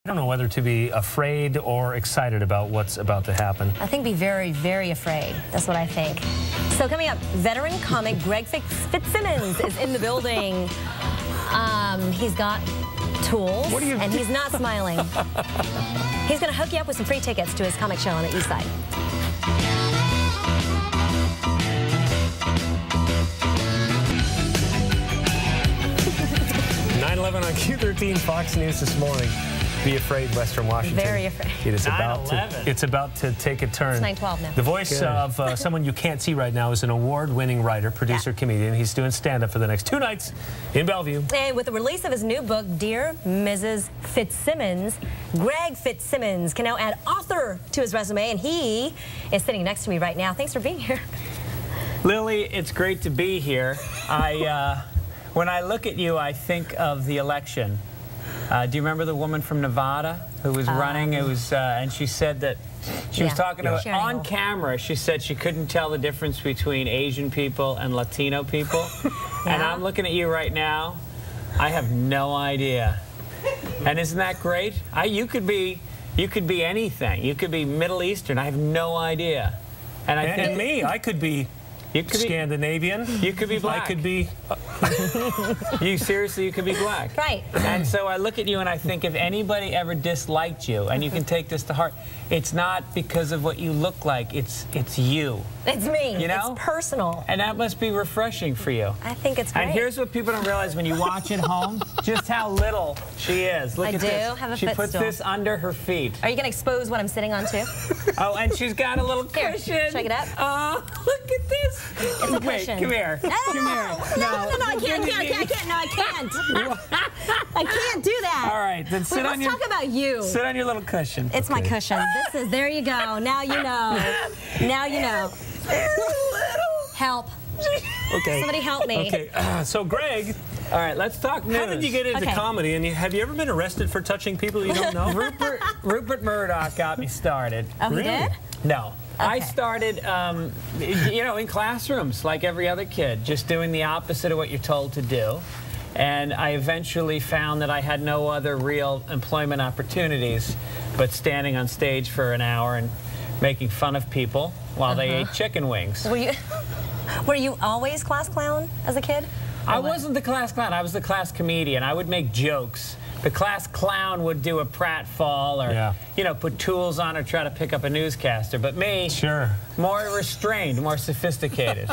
I don't know whether to be afraid or excited about what's about to happen. I think be very, very afraid. That's what I think. So coming up, veteran comic Greg FITZSIMMONS is in the building. He's got tools, and he's not smiling. He's going to hook you up with some free tickets to his comic show on the East Side. 9/11 on Q13 Fox News this morning. Be afraid, Western Washington. Very afraid. It is it's about to take a turn. It's 9/12 now. The voice of someone you can't see right now is an award-winning writer, producer, comedian. He's doing stand-up for the next 2 nights in Bellevue. And with the release of his new book, Dear Mrs. FITZSIMMONS, Greg FITZSIMMONS can now add author to his resume, and he is sitting next to me right now. Thanks for being here. Lily, it's great to be here. When I look at you, I think of the election. Do you remember the woman from Nevada who was running? It was, and she said that she was talking to on camera. She said she couldn't tell the difference between Asian people and Latino people. And I'm looking at you right now. I have no idea. And isn't that great? You could be anything. You could be Middle Eastern. I have no idea. And I think me, I could be. You could Scandinavian. You could be black. I could be. You seriously, you could be black. Right. And so I look at you and I think if anybody ever disliked you, and you can take this to heart, it's not because of what you look like. It's you. It's me. You know? It's personal. And that must be refreshing for you. I think it's great. And here's what people don't realize when you watch at home, just how little she is. Look at this. Have a She puts this under her feet. Are you going to expose what I'm sitting on too? Oh, and she's got a little cushion. Check it out. Oh, look at this. It's a cushion. Come here. No, Come here. No, I can't. No, I can't. I can't do that. All right, then sit on your. Let's talk about you. Sit on your little cushion. It's my cushion. This is. There you go. Now you know. Now you know. Help. Okay. Somebody help me. Okay. So Greg. All right, let's talk news. How did you get into comedy? And have you ever been arrested for touching people you don't know? Rupert Murdoch got me started. Oh, he did? No. Okay. I started, you know, in classrooms like every other kid, just doing the opposite of what you're told to do. And I eventually found that I had no other real employment opportunities but standing on stage for an hour and making fun of people while they ate chicken wings. Were you always class clown as a kid? I wasn't the class clown. I was the class comedian. I would make jokes. The class clown would do a pratfall or, you know, put tools on or try to pick up a newscaster. But me, more restrained, more sophisticated.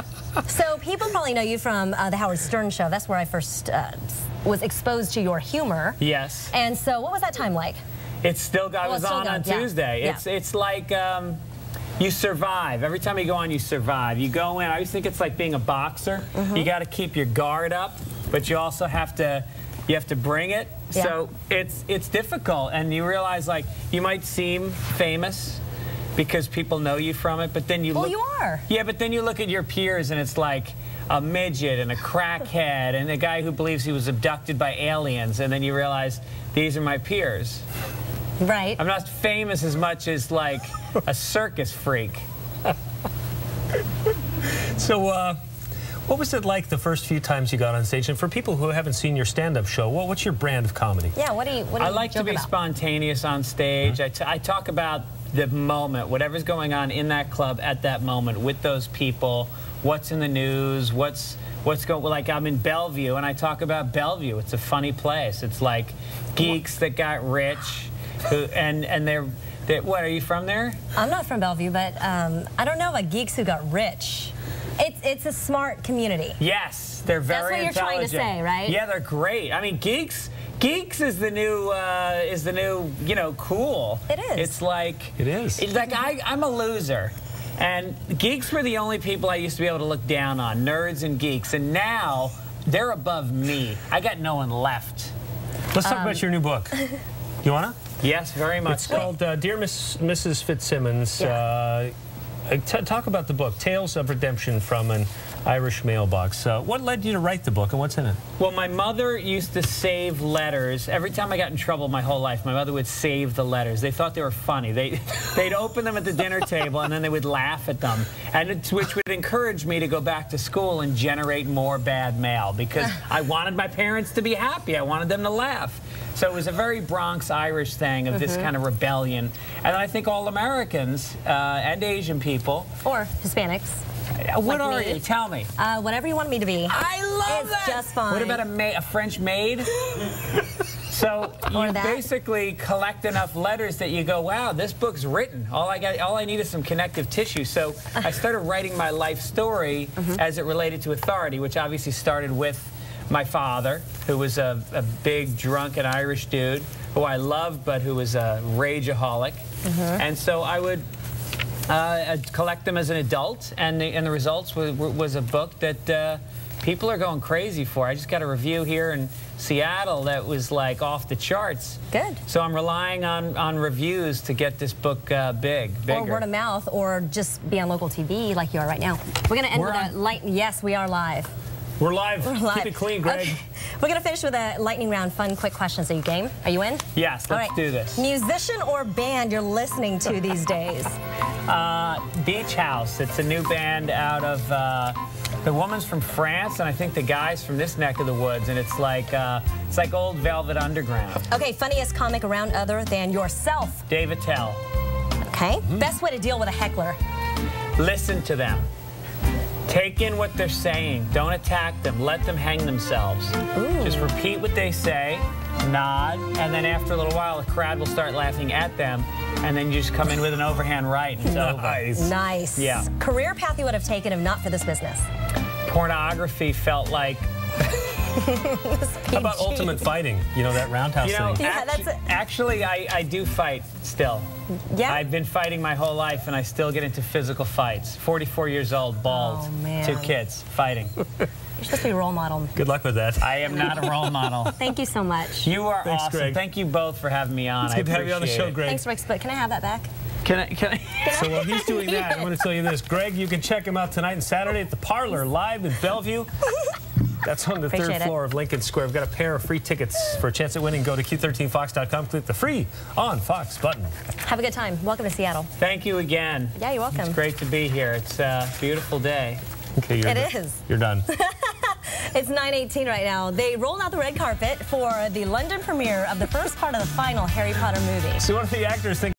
So people probably know you from the Howard Stern show. That's where I first was exposed to your humor. Yes. And so what was that time like? It's still, I was on Tuesday. It's like you survive. Every time you go on, you survive. You go in, I always think it's like being a boxer. You got to keep your guard up, but you also have to bring it. So it's difficult, and you realize like you might seem famous because people know you from it, but then you look, you are. Yeah, but then you look at your peers and it's like a midget and a crackhead and a guy who believes he was abducted by aliens, and then you realize these are my peers. Right. I'm not famous as much as like a circus freak. So what was it like the first few times you got on stage? And for people who haven't seen your stand-up show, what's your brand of comedy? Yeah, what do you I like to be spontaneous on stage. I talk about the moment, whatever's going on in that club at that moment with those people, what's in the news, what's going, like I'm in Bellevue and I talk about Bellevue. It's a funny place. It's like geeks that got rich, and they're what, are you from there? I'm not from Bellevue, but I don't know about geeks who got rich. It's a smart community. Yes, they're very intelligent. That's what you're trying to say, right? Yeah, they're great. I mean, geeks is the new you know, cool. It is. It's like It's like I'm a loser, and geeks were the only people I used to be able to look down on, nerds and geeks, and now they're above me. I got no one left. Let's talk about your new book. You wanna? Yes, very much. It's called Dear Mrs. FITZSIMMONS. Talk about the book, Tales of Redemption from an Irish Mailbox. What led you to write the book, and what's in it? Well, my mother used to save letters. Every time I got in trouble my whole life, my mother would save the letters. They thought they were funny. They'd open them at the dinner table, and then they would laugh at them, which would encourage me to go back to school and generate more bad mail, because I wanted my parents to be happy. I wanted them to laugh. So it was a very Bronx Irish thing of this kind of rebellion. And I think all Americans and Asian people. Or Hispanics. What like are me. you? Tell me. Whatever you want me to be. I love it's that. It's just fine. What about a French maid? So you basically collect enough letters that you go, wow, this book's written. All I need is some connective tissue. So I started writing my life story as it related to authority, which obviously started with my father, who was a big drunken Irish dude who I loved, but who was a rageaholic. And so I would collect them as an adult, and the results was a book that people are going crazy for. I just got a review here in Seattle that was like off the charts. Good. So I'm relying on reviews to get this book bigger. Or word of mouth, or just be on local TV like you are right now. We're going to end with a yes, we are live. We're live. We're live. Keep it clean, Greg. Okay. We're going to finish with a lightning round, fun, quick questions. Are you game? Are you in? Yes, let's do this. Musician or band you're listening to these days? Beach House. It's a new band out of the woman's from France, and I think the guy's from this neck of the woods, and it's like old Velvet Underground. Okay, funniest comic around other than yourself? Dave Attell. Okay. Best way to deal with a heckler? Listen to them. Take in what they're saying. Don't attack them. Let them hang themselves. Ooh. Just repeat what they say, nod, and then after a little while, the crowd will start laughing at them, and then you just come in with an overhand right, and it's over. Nice. Yeah. Career path you would have taken if not for this business? Pornography felt like... How about Ultimate Fighting? You know, that roundhouse thing. Yeah, actually, I do fight still. Yeah? I've been fighting my whole life, and I still get into physical fights. 44 years old, bald, Oh, man. 2 kids, fighting. You're supposed to be a role model. Good luck with that. I am not a role model. Thank you so much. You are Thanks, awesome. Greg. Thank you both for having me on. It's good to have you on the show, Greg. Thanks, Rick, but can I have that back? Can I? So while he's doing that, I want to tell you this. Greg, you can check him out tonight and Saturday at the Parlor, live in Bellevue. That's on the third floor of Lincoln Square. We've got a pair of free tickets for a chance at winning. Go to q13fox.com, click the free on Fox button. Have a good time. Welcome to Seattle. Thank you again. Yeah, you're welcome. It's great to be here. It's a beautiful day. Okay, It is. You're done. It's 9:18 right now. They rolled out the red carpet for the London premiere of the first part of the final Harry Potter movie. So one of the actors thinks